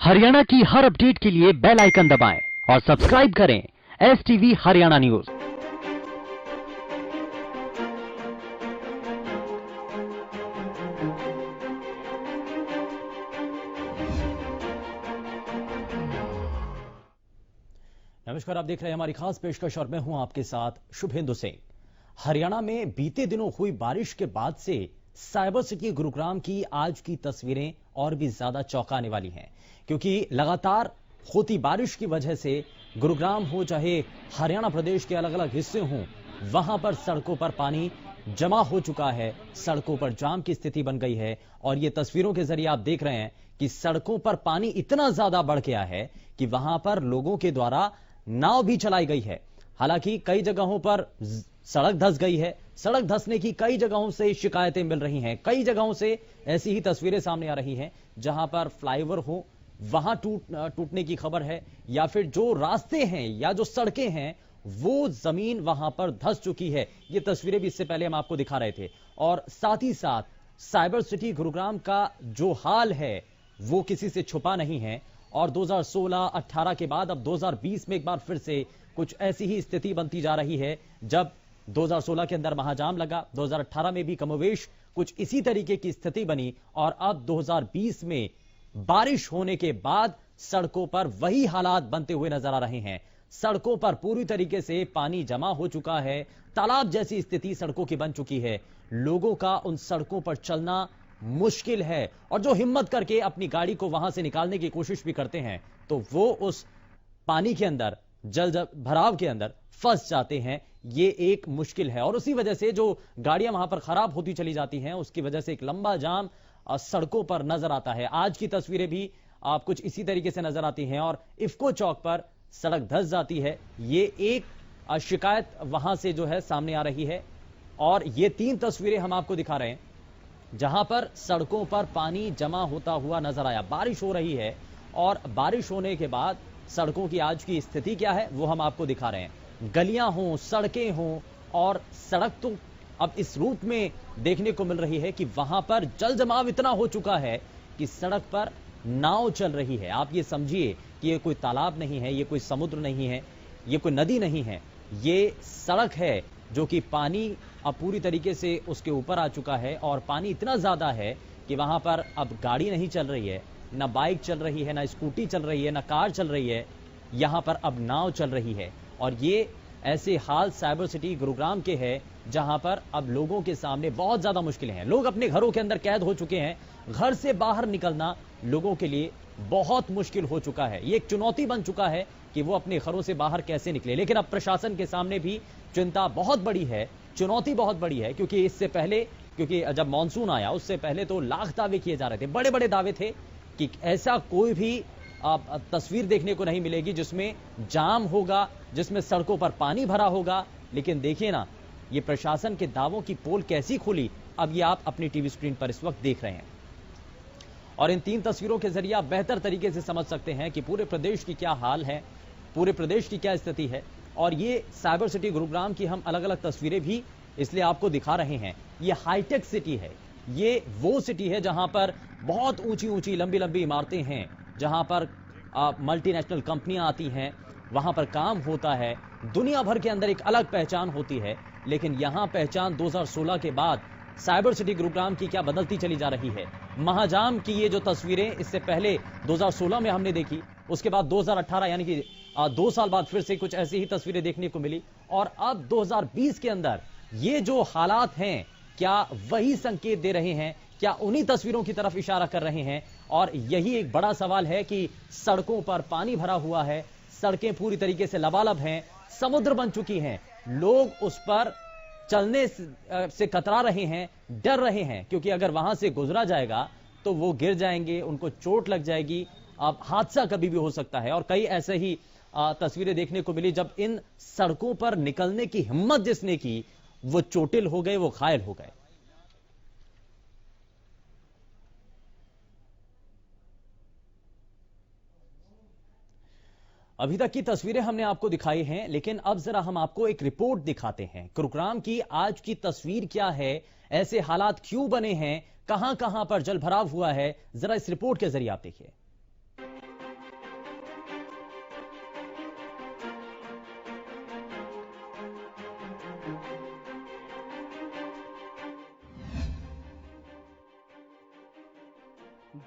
हरियाणा की हर अपडेट के लिए बेल आइकन दबाएं और सब्सक्राइब करें STV हरियाणा न्यूज। नमस्कार, आप देख रहे हैं हमारी खास पेशकश और मैं हूं आपके साथ शुभेंदु सिंह। हरियाणा में बीते दिनों हुई बारिश के बाद से साइबर सिटी गुरुग्राम की आज की तस्वीरें और भी ज्यादा चौंकाने वाली हैं, क्योंकि लगातार होती बारिश की वजह से गुरुग्राम हो चाहे हरियाणा प्रदेश के अलग अलग हिस्से हों, वहां पर सड़कों पर पानी जमा हो चुका है, सड़कों पर जाम की स्थिति बन गई है। और ये तस्वीरों के जरिए आप देख रहे हैं कि सड़कों पर पानी इतना ज्यादा बढ़ गया है कि वहां पर लोगों के द्वारा नाव भी चलाई गई है। हालांकि कई जगहों पर सड़क धंस गई है। सड़क धंसने की कई जगहों से शिकायतें मिल रही हैं। कई जगहों से ऐसी ही तस्वीरें सामने आ रही हैं जहां पर फ्लाईओवर हो वहां टूटने की खबर है, या फिर जो रास्ते हैं या जो सड़कें हैं वो जमीन वहां पर धंस चुकी है। ये तस्वीरें भी इससे पहले हम आपको दिखा रहे थे। और साथ ही साथ साइबर सिटी गुरुग्राम का जो हाल है वो किसी से छुपा नहीं है। और 2016-18 के बाद अब 2020 में एक बार फिर से कुछ ऐसी ही स्थिति बनती जा रही है। जब 2016 के अंदर महाजाम लगा, 2018 में भी कमोवेश कुछ इसी तरीके की स्थिति बनी, और अब 2020 में बारिश होने के बाद सड़कों पर वही हालात बनते हुए नजर आ रहे हैं। सड़कों पर पूरी तरीके से पानी जमा हो चुका है, तालाब जैसी स्थिति सड़कों की बन चुकी है। लोगों का उन सड़कों पर चलना मुश्किल है, और जो हिम्मत करके अपनी गाड़ी को वहां से निकालने की कोशिश भी करते हैं तो वो उस पानी के अंदर, जल भराव के अंदर फंस जाते हैं। ये एक मुश्किल है, और उसी वजह से जो गाड़ियां वहां पर खराब होती चली जाती हैं, उसकी वजह से एक लंबा जाम सड़कों पर नजर आता है। आज की तस्वीरें भी आप कुछ इसी तरीके से नजर आती हैं, और इफ्को चौक पर सड़क धंस जाती है। ये एक शिकायत वहां से जो है सामने आ रही है। और ये 3 तस्वीरें हम आपको दिखा रहे हैं जहां पर सड़कों पर पानी जमा होता हुआ नजर आया। बारिश हो रही है, और बारिश होने के बाद सड़कों की आज की स्थिति क्या है वो हम आपको दिखा रहे हैं। गलियां हों, सड़कें हों, और सड़क तो अब इस रूप में देखने को मिल रही है कि वहां पर जल जमाव इतना हो चुका है कि सड़क पर नाव चल रही है। आप ये समझिए कि ये कोई तालाब नहीं है, ये कोई समुद्र नहीं है, ये कोई नदी नहीं है, ये सड़क है जो कि पानी अब पूरी तरीके से उसके ऊपर आ चुका है। और पानी इतना ज्यादा है कि वहां पर अब गाड़ी नहीं चल रही है, ना बाइक चल रही है, ना स्कूटी चल रही है, ना कार चल रही है, यहां पर अब नाव चल रही है। और ये ऐसे हाल साइबर सिटी गुरुग्राम के हैं जहां पर अब लोगों के सामने बहुत ज्यादा मुश्किलें हैं। लोग अपने घरों के अंदर कैद हो चुके हैं। घर से बाहर निकलना लोगों के लिए बहुत मुश्किल हो चुका है। ये एक चुनौती बन चुका है कि वो अपने घरों से बाहर कैसे निकले। लेकिन अब प्रशासन के सामने भी चिंता बहुत बड़ी है, चुनौती बहुत बड़ी है, क्योंकि इससे पहले, क्योंकि जब मानसून आया उससे पहले तो लाख दावे किए जा रहे थे, बड़े बड़े दावे थे कि ऐसा कोई भी तस्वीर देखने को नहीं मिलेगी जिसमें जाम होगा, जिसमें सड़कों पर पानी भरा होगा। लेकिन देखिए ना, ये प्रशासन के दावों की पोल कैसी खुली, अब ये आप अपनी टीवी स्क्रीन पर इस वक्त देख रहे हैं। और इन 3 तस्वीरों के जरिए आप बेहतर तरीके से समझ सकते हैं कि पूरे प्रदेश की क्या हाल है, पूरे प्रदेश की क्या स्थिति है। और ये साइबर सिटी गुरुग्राम की हम अलग अलग तस्वीरें भी इसलिए आपको दिखा रहे हैं। ये हाईटेक सिटी है, ये वो सिटी है जहां पर बहुत ऊंची ऊंची लंबी लंबी इमारतें हैं, जहां पर मल्टीनेशनल कंपनियां आती हैं, वहां पर काम होता है। दुनिया भर के अंदर एक अलग पहचान होती है। लेकिन यहां पहचान 2016 के बाद साइबर सिटी गुरुग्राम की क्या बदलती चली जा रही है। महाजाम की ये जो तस्वीरें इससे पहले 2016 में हमने देखी, उसके बाद 2018 यानी कि 2 साल बाद फिर से कुछ ऐसी ही तस्वीरें देखने को मिली। और अब 2020 के अंदर ये जो हालात हैं, क्या वही संकेत दे रहे हैं, क्या उन्हीं तस्वीरों की तरफ इशारा कर रहे हैं? और यही एक बड़ा सवाल है कि सड़कों पर पानी भरा हुआ है, सड़कें पूरी तरीके से लबालब हैं, समुद्र बन चुकी हैं। लोग उस पर चलने से कतरा रहे हैं, डर रहे हैं, क्योंकि अगर वहां से गुजरा जाएगा तो वो गिर जाएंगे, उनको चोट लग जाएगी, अब हादसा कभी भी हो सकता है। और कई ऐसे ही तस्वीरें देखने को मिली जब इन सड़कों पर निकलने की हिम्मत जिसने की वो चोटिल हो गए, वो घायल हो गए। अभी तक की तस्वीरें हमने आपको दिखाई हैं, लेकिन अब जरा हम आपको एक रिपोर्ट दिखाते हैं। गुरुग्राम की आज की तस्वीर क्या है, ऐसे हालात क्यों बने हैं, कहां कहां पर जलभराव हुआ है, जरा इस रिपोर्ट के जरिए आप देखिए।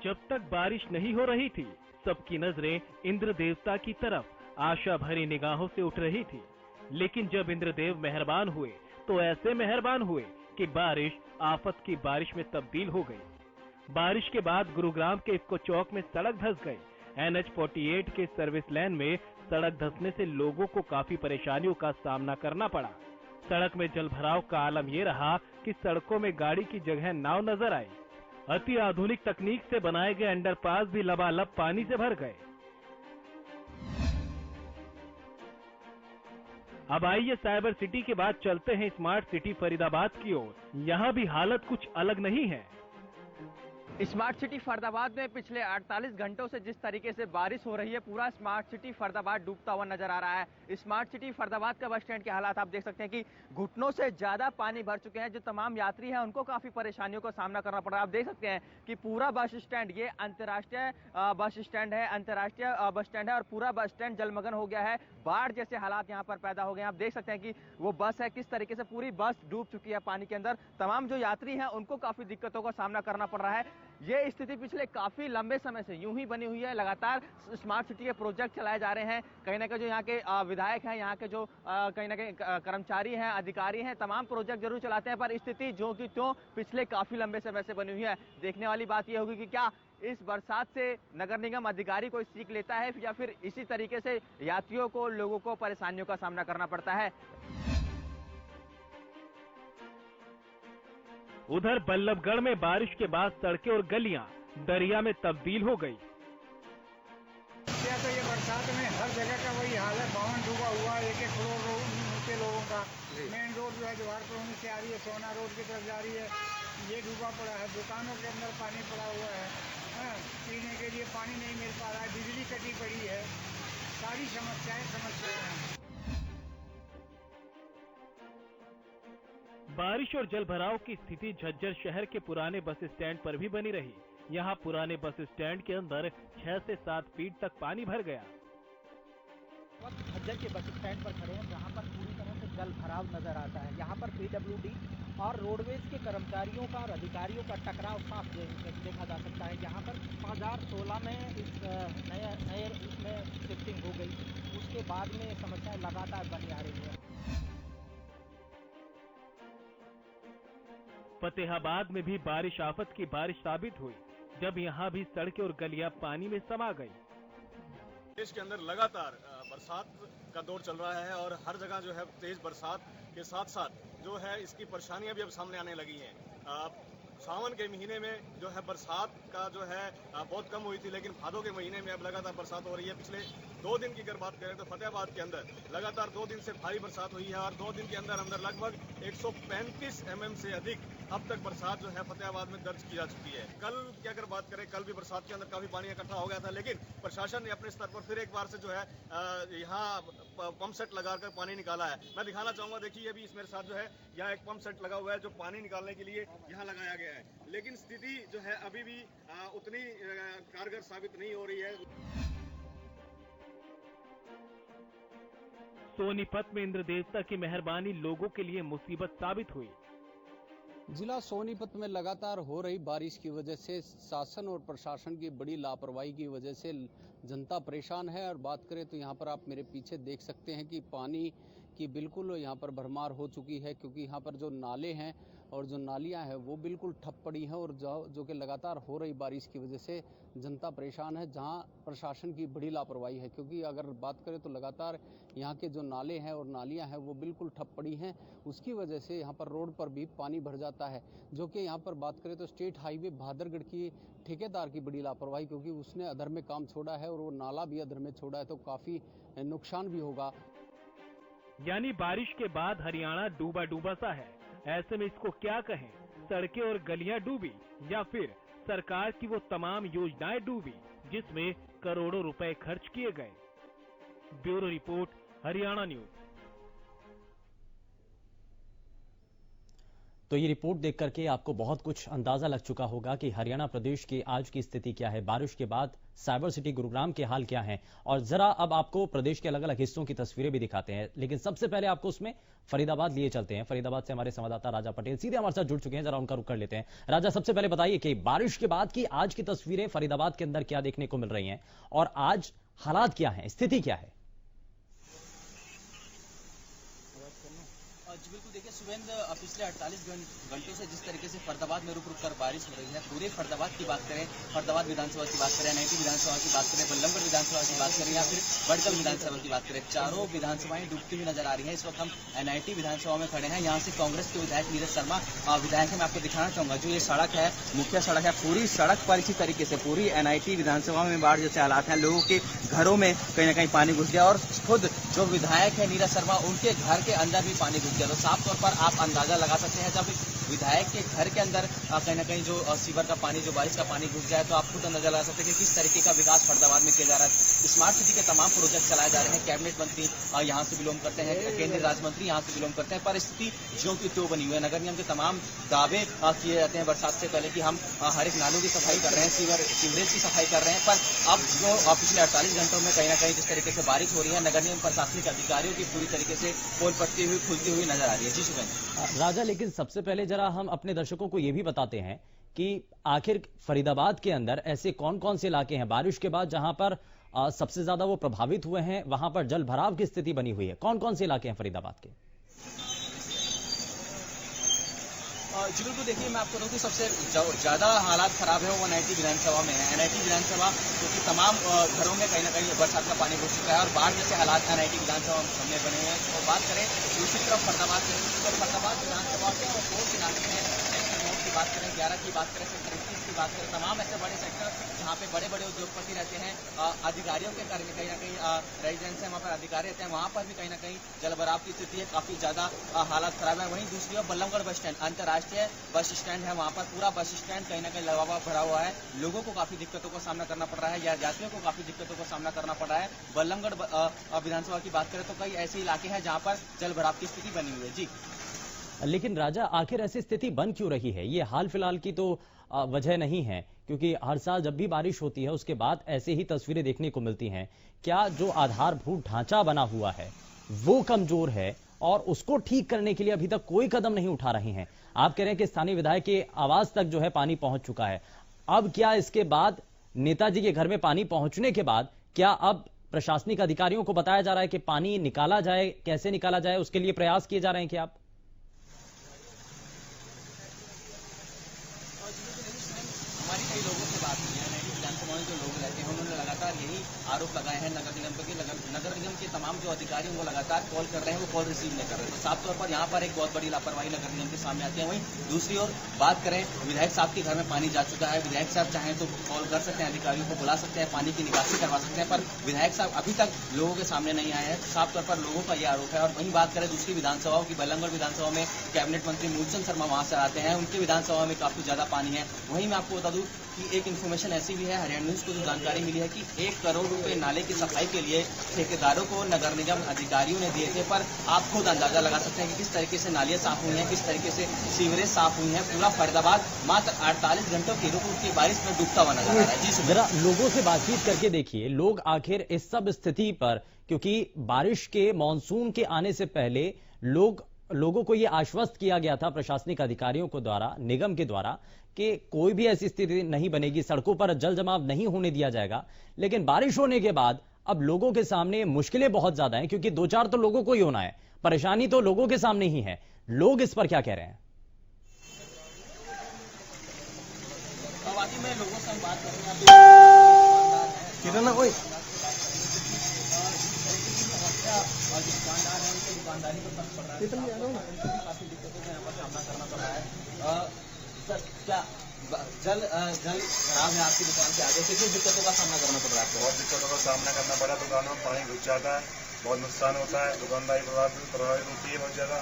जब तक बारिश नहीं हो रही थी, सबकी नजरें इंद्र देवता की तरफ आशा भरी निगाहों से उठ रही थी। लेकिन जब इंद्रदेव मेहरबान हुए तो ऐसे मेहरबान हुए कि बारिश आफत की बारिश में तब्दील हो गई। बारिश के बाद गुरुग्राम के इफ्को चौक में सड़क धंस गई। NH-48 के सर्विस लेन में सड़क धंसने से लोगों को काफी परेशानियों का सामना करना पड़ा। सड़क में जलभराव का आलम ये रहा कि सड़कों में गाड़ी की जगह नाव नजर आई। अति आधुनिक तकनीक से बनाए गए अंडरपास भी लबालब पानी से भर गए। अब आइए साइबर सिटी के बाद चलते हैं स्मार्ट सिटी फरीदाबाद की ओर। यहाँ भी हालत कुछ अलग नहीं है। स्मार्ट सिटी फरीदाबाद में पिछले 48 घंटों से जिस तरीके से बारिश हो रही है, पूरा स्मार्ट सिटी फरीदाबाद डूबता हुआ नजर आ रहा है। स्मार्ट सिटी फरीदाबाद का बस स्टैंड के हालात आप देख सकते हैं कि घुटनों से ज्यादा पानी भर चुके हैं। जो तमाम यात्री हैं उनको काफी परेशानियों का सामना करना पड़ रहा है। आप देख सकते हैं कि पूरा बस स्टैंड, ये अंतर्राष्ट्रीय बस स्टैंड है, अंतर्राष्ट्रीय बस स्टैंड है और पूरा बस स्टैंड जलमग्न हो गया है। बाढ़ जैसे हालात यहाँ पर पैदा हो गए हैं। आप देख सकते हैं कि वो बस है, किस तरीके से पूरी बस डूब चुकी है पानी के अंदर। तमाम जो यात्री हैं उनको काफी दिक्कतों का सामना करना पड़ रहा है। ये स्थिति पिछले काफी लंबे समय से यूं ही बनी हुई है। लगातार स्मार्ट सिटी के प्रोजेक्ट चलाए जा रहे हैं। कहीं ना कहीं जो यहाँ के विधायक हैं, यहाँ के जो कहीं ना कहीं कर्मचारी हैं, अधिकारी हैं, तमाम प्रोजेक्ट जरूर चलाते हैं, पर स्थिति जो की त्यों पिछले काफी लंबे समय से बनी हुई है। देखने वाली बात यह होगी कि क्या इस बरसात से नगर निगम अधिकारी कोई सीख लेता है या फिर इसी तरीके से यात्रियों को, लोगों को परेशानियों का सामना करना पड़ता है। उधर बल्लभगढ़ में बारिश के बाद सड़कें और गलियां दरिया में तब्दील हो गई। क्या तो ये बरसात में हर जगह का वही हाल है। भवन डूबा हुआ, एक फ्लोर नीचे लोगों का। मेन रोड जो है जवाहर कॉलोनी से आ रही है, सोना रोड की तरफ जा रही है, ये डूबा पड़ा है। दुकानों के अंदर पानी पड़ा हुआ है। पीने के लिए पानी नहीं मिल पा रहा है, बिजली कटी पड़ी है। सारी समस्याएं हैं। बारिश और जलभराव की स्थिति झज्जर शहर के पुराने बस स्टैंड पर भी बनी रही। यहाँ पुराने बस स्टैंड के अंदर 6 से 7 फीट तक पानी भर गया। झज्जर के बस स्टैंड पर खड़े हैं, जहाँ पर पूरी तरह से जल भराव नजर आता है। यहाँ पर PWD और रोडवेज के कर्मचारियों का और अधिकारियों का टकराव साफ देखा जा सकता है। यहाँ पर 2016 में इस नए इसमें शिफ्टिंग हो गई, उसके बाद में समस्याएं लगातार बनी आ रही है। फतेहाबाद में भी बारिश आफत की बारिश साबित हुई, जब यहाँ भी सड़कें और गलियां पानी में समा गई। देश के अंदर लगातार बरसात का दौर चल रहा है और हर जगह जो है तेज बरसात के साथ साथ जो है इसकी परेशानियां भी अब सामने आने लगी हैं। सावन के महीने में जो है बरसात का जो है बहुत कम हुई थी, लेकिन भादों के महीने में अब लगातार बरसात हो रही है। पिछले 2 दिन की अगर बात करें तो फतेहाबाद के अंदर लगातार 2 दिन से भारी बरसात हुई है और 2 दिन के अंदर लगभग 135 mm से अधिक अब तक बरसात जो है फतेहाबाद में दर्ज की जा चुकी है। कल की अगर बात करें, कल भी बरसात के अंदर काफी पानी इकट्ठा हो गया था, लेकिन प्रशासन ने अपने स्तर पर फिर एक बार से जो है यहाँ पंप सेट लगाकर पानी निकाला है। मैं दिखाना चाहूंगा, देखिए अभी मेरे साथ जो है यहाँ एक पंप सेट लगा हुआ है जो पानी निकालने के लिए यहाँ लगाया गया है, लेकिन स्थिति जो है अभी भी उतनी कारगर साबित नहीं हो रही है। सोनीपत में इंद्र देवता की मेहरबानी लोगों के लिए मुसीबत साबित हुई। जिला सोनीपत में लगातार हो रही बारिश की वजह से शासन और प्रशासन की बड़ी लापरवाही की वजह से जनता परेशान है। और बात करें तो यहाँ पर आप मेरे पीछे देख सकते हैं कि पानी की बिल्कुल यहाँ पर भरमार हो चुकी है, क्योंकि यहाँ पर जो नाले हैं और जो नालियाँ हैं वो बिल्कुल ठप पड़ी हैं और जो कि लगातार हो रही बारिश की वजह से जनता परेशान है, जहाँ प्रशासन की बड़ी लापरवाही है। क्योंकि अगर बात करें तो लगातार यहाँ के जो नाले हैं और नालियाँ हैं वो बिल्कुल ठप पड़ी हैं, उसकी वजह से यहाँ पर रोड पर भी पानी भर जाता है। जो कि यहाँ पर बात करें तो स्टेट हाईवे भादरगढ़ की ठेकेदार की बड़ी लापरवाही, क्योंकि उसने अधर में काम छोड़ा है और वो नाला भी अधर में छोड़ा है, तो काफी नुकसान भी होगा। यानी बारिश के बाद हरियाणा डूबा डूबा सा है। ऐसे में इसको क्या कहें, सड़कें और गलियां डूबी या फिर सरकार की वो तमाम योजनाएं डूबी जिसमें करोड़ों रुपए खर्च किए गए। Bureau report, Haryana news. तो ये रिपोर्ट देख करके आपको बहुत कुछ अंदाजा लग चुका होगा कि हरियाणा प्रदेश की आज की स्थिति क्या है, बारिश के बाद साइबर सिटी गुरुग्राम के हाल क्या हैं। और जरा अब आपको प्रदेश के अलग अलग हिस्सों की तस्वीरें भी दिखाते हैं, लेकिन सबसे पहले आपको उसमें फरीदाबाद लिए चलते हैं। फरीदाबाद से हमारे संवाददाता राजा पटेल सीधे हमारे साथ जुड़ चुके हैं, जरा उनका रुख कर लेते हैं। राजा, सबसे पहले बताइए कि बारिश के बाद की आज की तस्वीरें फरीदाबाद के अंदर क्या देखने को मिल रही हैं और आज हालात क्या है, स्थिति क्या है? बिल्कुल, देखिए सुवेंद्र, पिछले 48 घंटों से जिस तरीके से फरीदाबाद में रुक रुक कर बारिश हो रही है, पूरे फरीदाबाद की बात करें, फरीदाबाद विधानसभा की बात करें, एनआईटी विधानसभा की बात करें, बल्लभगढ़ विधानसभा की बात करें या फिर बड़गल विधानसभा की बात करें, चारों विधानसभाएं डूबती हुई नजर आ रही है। इस वक्त हम एनआईटी विधानसभा में खड़े हैं। यहाँ से कांग्रेस के विधायक नीरज शर्मा विधायक है। मैं आपको दिखाना चाहूंगा जो ये सड़क है, मुख्य सड़क है, पूरी सड़क पर इसी तरीके से पूरी एनआईटी विधानसभा में बाढ़ जैसे हालात हैं, लोगों के घरों में कहीं ना कहीं पानी घुस गया और खुद जो विधायक है नीरज शर्मा, उनके घर के अंदर भी पानी घुस गया। तो साफ तौर पर आप अंदाजा लगा सकते हैं, जब विधायक के घर के अंदर कहीं ना कहीं जो सीवर का पानी, जो बारिश का पानी घुस जाए, तो आप खुद अंदाजा लगा सकते हैं कि किस तरीके का विकास फरीदाबाद में किया जा रहा है। स्मार्ट सिटी के तमाम प्रोजेक्ट चलाए जा रहे हैं। कैबिनेट मंत्री यहाँ से बिलोंग करते हैं, केंद्रीय राज्य मंत्री यहाँ से बिलोंग करते हैं, पर स्थिति ज्यों की त्यों बनी हुई है। नगर निगम के तमाम दावे किए जाते हैं बरसात से पहले कि हम हर एक नालों की सफाई कर रहे हैं, सीवरेज की सफाई कर रहे हैं, पर अब जो पिछले 48 घंटों में कहीं ना कहीं जिस तरीके से बारिश हो रही है, नगर निगम प्रशासनिक अधिकारियों की पूरी तरीके से पोल पड़ती हुई, खुलती हुई नजर आ रही है। जी सुबह राजा, लेकिन सबसे पहले जरा हम अपने दर्शकों को यह भी बताते हैं कि आखिर फरीदाबाद के अंदर ऐसे कौन कौन से इलाके हैं बारिश के बाद जहां पर सबसे ज्यादा वो प्रभावित हुए हैं, वहां पर जल भराव की स्थिति बनी हुई है। कौन कौन से इलाके हैं फरीदाबाद के? जी बिल्कुल, देखिए मैं आपको बताऊं कि सबसे ज्यादा हालात खराब है वो एनआईटी विधानसभा में है। एनआईटी विधानसभा क्योंकि तमाम घरों में कहीं ना कहीं बरसात का पानी घुस चुका है और बाढ़ जैसे हालात एनआईटी विधानसभा में बने हैं। तो बात करें दूसरी तरफ फरीदाबाद की, तो फरीदाबाद विधानसभा के दो इलाके हैं, की बात करें, 11 की बात करें, सेक्टर 21 की बात करें, तमाम ऐसे बड़े सेक्टर जहाँ पे बड़े बड़े उद्योगपति रहते हैं, अधिकारियों के कार्य में कहीं ना कहीं रेजिडेंस है, वहाँ पर अधिकारी रहते हैं, वहाँ पर भी कहीं ना कहीं जलभराव की स्थिति है, काफी ज्यादा हालात खराब है। वहीं दूसरी ओर बल्लभगढ़ बस स्टैंड, अंतर्राष्ट्रीय बस स्टैंड है, वहाँ पर पूरा बस स्टैंड कहीं ना कहीं लगा हुआ भरा हुआ है। लोगों को काफी दिक्कतों का सामना करना पड़ रहा है या यात्रियों को काफी दिक्कतों का सामना करना पड़ रहा है। बल्लभगढ़ विधानसभा की बात करें तो कई ऐसे इलाके हैं जहाँ पर जलभराव की स्थिति बनी हुई है। जी लेकिन राजा, आखिर ऐसी स्थिति बन क्यों रही है? ये हाल फिलहाल की तो वजह नहीं है, क्योंकि हर साल जब भी बारिश होती है उसके बाद ऐसे ही तस्वीरें देखने को मिलती हैं। क्या जो आधारभूत ढांचा बना हुआ है वो कमजोर है और उसको ठीक करने के लिए अभी तक कोई कदम नहीं उठा रहे हैं? आप कह रहे हैं कि स्थानीय विधायक के आवास तक जो है पानी पहुंच चुका है। अब क्या इसके बाद नेताजी के घर में पानी पहुंचने के बाद क्या अब प्रशासनिक अधिकारियों को बताया जा रहा है कि पानी निकाला जाए, कैसे निकाला जाए, उसके लिए प्रयास किए जा रहे हैं कि आप? हमारी कई लोगों से बात हुई है, एनआईटी विधानसभा में जो लोग रहते हैं उन्होंने लगातार यही आरोप लगाए हैं नगर निगम पर कि नगर निगम के तमाम जो अधिकारी हैं वो लगातार कॉल कर रहे हैं, वो कॉल रिसीव नहीं कर रहे हैं। तो साफ तौर पर यहाँ पर एक बहुत बड़ी लापरवाही नगर निगम के सामने आती है। वहीं दूसरी ओर बात करें, विधायक साहब के घर में पानी जा चुका है, विधायक साहब चाहें तो कॉल कर सकते हैं, अधिकारियों को बुला सकते हैं, पानी की निकासी करवा सकते हैं, पर विधायक साहब अभी तक लोगों के सामने नहीं आए हैं। साफ तौर पर लोगों का यह आरोप है। और वहीं बात करें दूसरी विधानसभाओं की, बल्लभगढ़ विधानसभा में कैबिनेट मंत्री मूलचंद शर्मा वहां से आते हैं, उनकी विधानसभा में काफी ज्यादा पानी है। वहीं मैं आपको बता दूं कि एक इन्फॉर्मेशन ऐसी भी है, हरियाणा न्यूज को जो जानकारी मिली है कि 1 करोड़ रुपए नाले की सफाई के लिए ठेकेदारों को नगर निगम अधिकारियों ने दिए थे, पर आप खुद अंदाजा लगा सकते हैं कि किस तरीके से नालियां साफ हुई हैं, किस तरीके से सीवरेज साफ हुई हैं। पूरा फरीदाबाद मात्र 48 घंटों की रुक रुक की बारिश में डूबता हुआ नजर आ रहा है। जी जरा लोगों से बातचीत करके देखिए, लोग आखिर इस सब स्थिति पर, क्योंकि बारिश के मानसून के आने से पहले लोगों को यह आश्वस्त किया गया था प्रशासनिक अधिकारियों को द्वारा, निगम के द्वारा, कि कोई भी ऐसी स्थिति नहीं बनेगी, सड़कों पर जल जमाव नहीं होने दिया जाएगा। लेकिन बारिश होने के बाद अब लोगों के सामने मुश्किलें बहुत ज्यादा हैं, क्योंकि 2-4 तो लोगों को ही होना है, परेशानी तो लोगों के सामने ही है। लोग इस पर क्या कह रहे हैं? वाकई में लोगों से हम बात करेंगे, दुकानदार है, उनकी दुकानदारी पर फर्क पड़ रहा है, काफी दिक्कतों का यहाँ पर सामना करना पड़ रहा है। सर, क्या जल खराब है आपकी दुकान के आगे, कितनी दिक्कतों का सामना करना पड़ रहा है? बहुत दिक्कतों का सामना करना पड़ा, दुकानों में पानी घुस जाता है, बहुत नुकसान होता है, दुकानदारी प्रभावित होती है बहुत ज्यादा।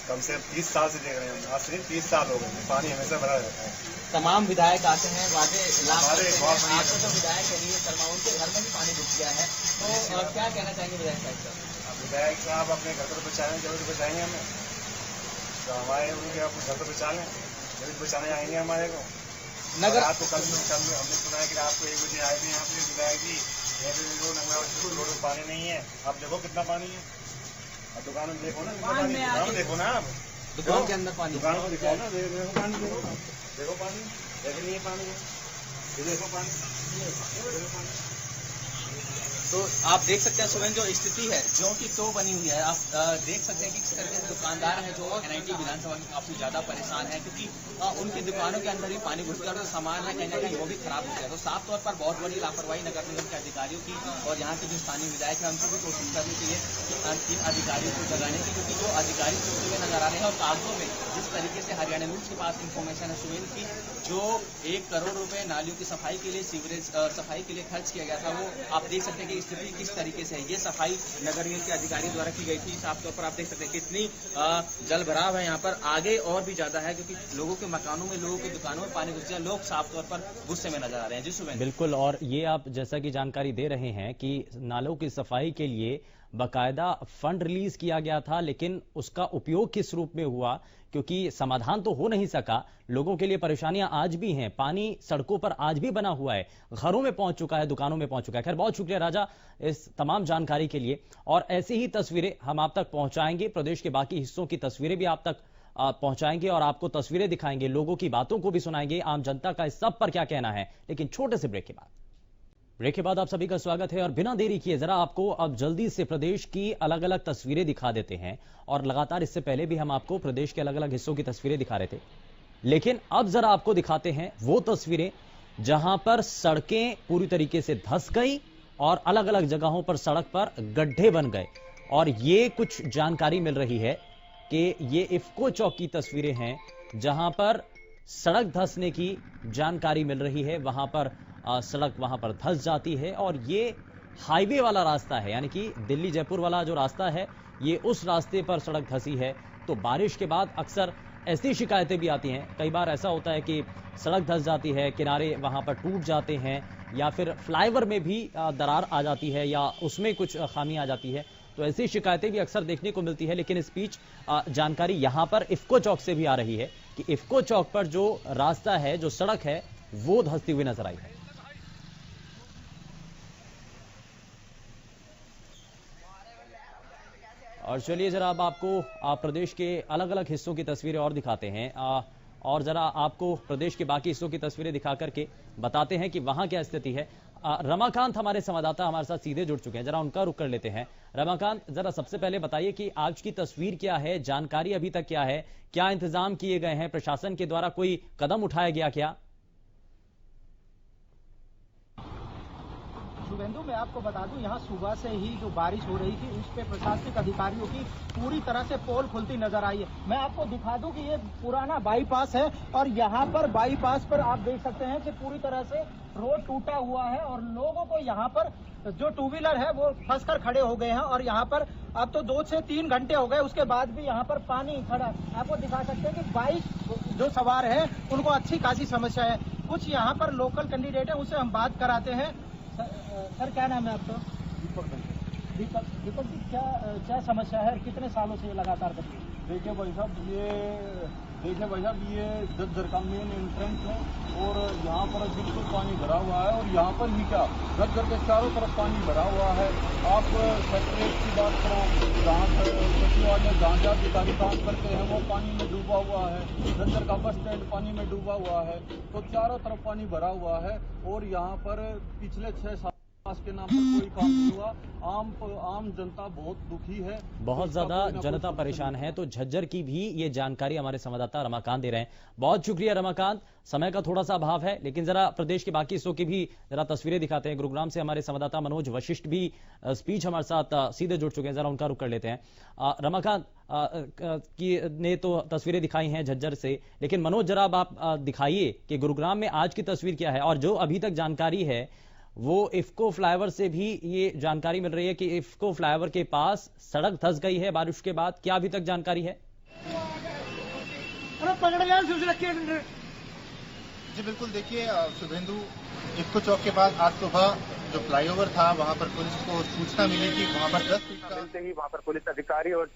कम से कम 30 साल से देख रहे हैं, आज से 30 साल हो गए, पानी हमेशा भरा रहता है। तमाम विधायक आते हैं, वादे आपको जो विधायक है नीरज शर्मा, उनके घर में भी पानी घुस गया है, तो क्या कहना चाहेंगे विधायक साहब? विधायक साहब अपने घर पर बचाएंगे, जरूर बचाएंगे हमें। जो हमारे उनके अपने घर तो बचा लें, जब बचाने आएंगे हमारे को। नगर आपको कल हमने सुना है कि रात को 1 बजे आए थे यहाँ पे, बताया कि रोड में पानी नहीं है। आप देखो कितना पानी है, अब दुकान में देखो ना, दुकान में देखो ना, आप दुकान के अंदर पानी, दुकान को दिखाओ ना, देखो पानी, देखो पानी, देख नहीं है पानी, ये देखो पानी, देखो पानी। तो आप देख सकते हैं सुबह जो स्थिति है जो कि तो बनी हुई है, आप देख सकते हैं कि किस तरीके से दुकानदार हैं जो एनआईटी विधानसभा के काफी ज्यादा परेशान है, क्योंकि उनकी दुकानों के अंदर भी पानी घुस गया और जो सामान है कहीं ना कहीं वो भी खराब हो गया। तो साफ तौर पर बहुत बड़ी लापरवाही नगर निगम के अधिकारियों की और यहाँ के जो स्थानीय विधायक है उनको भी कोशिश करनी चाहिए इन अधिकारियों को जगाने की, क्योंकि जो अधिकारी सोते हुए नजर आ रहे हैं और कागजों में जिस तरीके से हरियाणा न्यूज के पास इंफॉर्मेशन है सुबह की, जो 1 करोड़ रुपए नालियों की सफाई के लिए, सीवरेज सफाई के लिए खर्च किया गया था, वो आप देख सकते हैं कि स्थिति किस तरीके से है। ये सफाई नगर निगम के अधिकारी द्वारा की गई थी। साफ तौर पर आप देख सकते हैं कितनी जल भराव है यहाँ पर, आगे और भी ज्यादा है क्योंकि लोगों के मकानों में, लोगों की दुकानों में पानी घुस गया, लोग साफ तौर पर गुस्से में नजर आ रहे हैं। जी सुबह बिल्कुल, और ये आप जैसा कि जानकारी दे रहे हैं कि नालों की सफाई के लिए बकायदा फंड रिलीज किया गया था, लेकिन उसका उपयोग किस रूप में हुआ, क्योंकि समाधान तो हो नहीं सका। लोगों के लिए परेशानियां आज भी हैं, पानी सड़कों पर आज भी बना हुआ है, घरों में पहुंच चुका है, दुकानों में पहुंच चुका है। खैर, बहुत शुक्रिया राजा इस तमाम जानकारी के लिए, और ऐसी ही तस्वीरें हम आप तक पहुंचाएंगे। प्रदेश के बाकी हिस्सों की तस्वीरें भी आप तक पहुंचाएंगे और आपको तस्वीरें दिखाएंगे, लोगों की बातों को भी सुनाएंगे, आम जनता का इस सब पर क्या कहना है। लेकिन छोटे से ब्रेक के बाद आप सभी का स्वागत है, और बिना देरी किए जरा आपको अब जल्दी से प्रदेश की अलग अलग तस्वीरें दिखा देते हैं। और लगातार इससे पहले भी हम आपको प्रदेश के अलग अलग हिस्सों की तस्वीरें दिखा रहे थे, लेकिन अब जरा आपको दिखाते हैं वो तस्वीरें जहां पर सड़कें पूरी तरीके से धंस गई और अलग अलग जगहों पर सड़क पर गड्ढे बन गए। और ये कुछ जानकारी मिल रही है कि ये इफ्को चौक की तस्वीरें हैं जहां पर सड़क धंसने की जानकारी मिल रही है। वहां पर सड़क वहां पर धंस जाती है, और ये हाईवे वाला रास्ता है, यानी कि दिल्ली जयपुर वाला जो रास्ता है, ये उस रास्ते पर सड़क धंसी है। तो बारिश के बाद अक्सर ऐसी शिकायतें भी आती हैं। कई बार ऐसा होता है कि सड़क धंस जाती है, किनारे वहां पर टूट जाते हैं, या फिर फ्लाईओवर में भी दरार आ जाती है, या उसमें कुछ खामी आ जाती है। तो ऐसी शिकायतें भी अक्सर देखने को मिलती है। लेकिन इस बीच जानकारी यहां पर इफ्को चौक से भी आ रही है कि इफ्को चौक पर जो रास्ता है, जो सड़क है, वो धंसती हुई नजर आई है। और चलिए जरा अब आपको प्रदेश के अलग अलग हिस्सों की तस्वीरें और दिखाते हैं, और जरा आपको प्रदेश के बाकी हिस्सों की तस्वीरें दिखा करके बताते हैं कि वहां क्या स्थिति है। रमाकांत हमारे संवाददाता हमारे साथ सीधे जुड़ चुके हैं, जरा उनका रुख कर लेते हैं। रमाकांत, जरा सबसे पहले बताइए कि आज की तस्वीर क्या है, जानकारी अभी तक क्या है, क्या इंतजाम किए गए हैं, प्रशासन के द्वारा कोई कदम उठाया गया क्या? शुभेंदु, मैं आपको बता दूं, यहाँ सुबह से ही जो बारिश हो रही थी उस पे प्रशासनिक अधिकारियों की पूरी तरह से पोल खुलती नजर आई है। मैं आपको दिखा दूं कि ये पुराना बाईपास है, और यहाँ पर बाईपास पर आप देख सकते हैं कि पूरी तरह से रोड टूटा हुआ है, और लोगों को यहाँ पर जो टू व्हीलर है वो फंसकर खड़े हो गए हैं। और यहाँ पर अब तो 2 से 3 घंटे हो गए, उसके बाद भी यहाँ पर पानी खड़ा। आपको दिखा सकते हैं कि बाइक जो सवार है उनको अच्छी खासी समस्या है। कुछ यहाँ पर लोकल कैंडिडेट है, उससे हम बात कराते हैं। सर, क्या नाम है आपका? दीपक जी, क्या समस्या है, कितने सालों से लगातार बनी? देखिए भाई साहब, ये जज्जर का मेन एंट्रेंस है, और यहाँ पर बिल्कुल पानी भरा हुआ है। और यहाँ पर ही क्या, जज्जर के चारों तरफ पानी भरा हुआ है। आप सेक्रेटरी की बात करो, जहाँ सचिवालय जहाँ अधिकारी काम करते हैं वो पानी में डूबा हुआ है। जज्जर का बस स्टैंड पानी में डूबा हुआ है। तो चारों तरफ पानी भरा हुआ है, और यहाँ पर पिछले 6 साल के नाम पर कोई काम नहीं हुआ। आम जनता बहुत दुखी है, बहुत ज्यादा जनता परेशान है। तो झज्जर की भी ये जानकारी हमारे संवाददाता रमाकांत दे रहे हैं। बहुत शुक्रिया रमाकांत, समय का थोड़ा सा अभाव है, लेकिन जरा प्रदेश के बाकी हिस्सों की भी जरा तस्वीरें दिखाते हैं। गुरुग्राम से हमारे संवाददाता मनोज वशिष्ठ भी स्पीच हमारे साथ सीधे जुड़ चुके हैं, जरा उनका रुख कर लेते हैं। रमाकांत ने तो तस्वीरें दिखाई हैं झज्जर से, लेकिन मनोज जरा अब आप दिखाइए कि गुरुग्राम में आज की तस्वीर क्या है। और जो अभी तक जानकारी है वो इफ्को फ्लाईओवर से भी ये जानकारी मिल रही है कि इफ्को फ्लाईओवर के पास सड़क धंस गई है बारिश के बाद। क्या अभी तक जानकारी है? जी बिल्कुल, देखिए शुभेंदु, इफ्को चौक के बाद आज सुबह जो फ्लाईओवर था वहां पर पुलिस को सूचना मिली कि वहां पर 10 फीट का मिलते ही वहां पर पुलिस अधिकारी और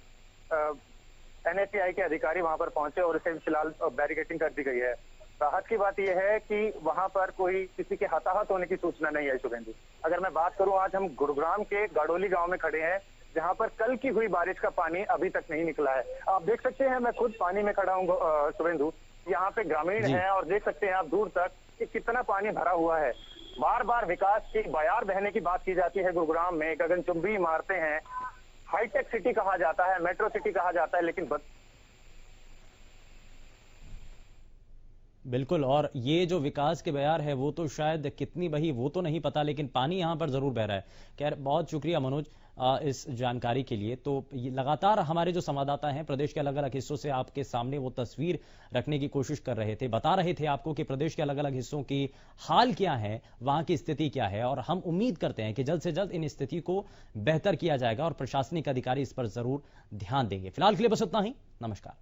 NHAI के अधिकारी वहां पर पहुंचे और इसे फिलहाल बैरिकेडिंग कर दी गई है। राहत की बात यह है कि वहां पर कोई किसी के हताहत होने की सूचना नहीं है शुभेंदु। अगर मैं बात करूं, आज हम गुरुग्राम के गाड़ोली गांव में खड़े हैं, जहां पर कल की हुई बारिश का पानी अभी तक नहीं निकला है। आप देख सकते हैं, मैं खुद पानी में खड़ा हूं शुभेंदु। यहाँ पे ग्रामीण है और देख सकते हैं आप दूर तक कि कितना पानी भरा हुआ है। बार बार विकास की बयार बहने की बात की जाती है। गुरुग्राम में गगनचुंबी इमारतें हैं, हाईटेक सिटी कहा जाता है, मेट्रो सिटी कहा जाता है, लेकिन बिल्कुल। और ये जो विकास के बयार है वो तो शायद कितनी बही वो तो नहीं पता, लेकिन पानी यहां पर जरूर बह रहा है। खैर, बहुत शुक्रिया मनोज इस जानकारी के लिए। तो लगातार हमारे जो संवाददाता हैं प्रदेश के अलग अलग हिस्सों से आपके सामने वो तस्वीर रखने की कोशिश कर रहे थे, बता रहे थे आपको कि प्रदेश के अलग अलग हिस्सों की हाल क्या है, वहां की स्थिति क्या है, और हम उम्मीद करते हैं कि जल्द से जल्द इन स्थिति को बेहतर किया जाएगा और प्रशासनिक अधिकारी इस पर जरूर ध्यान देंगे। फिलहाल के लिए बस इतना ही। नमस्कार।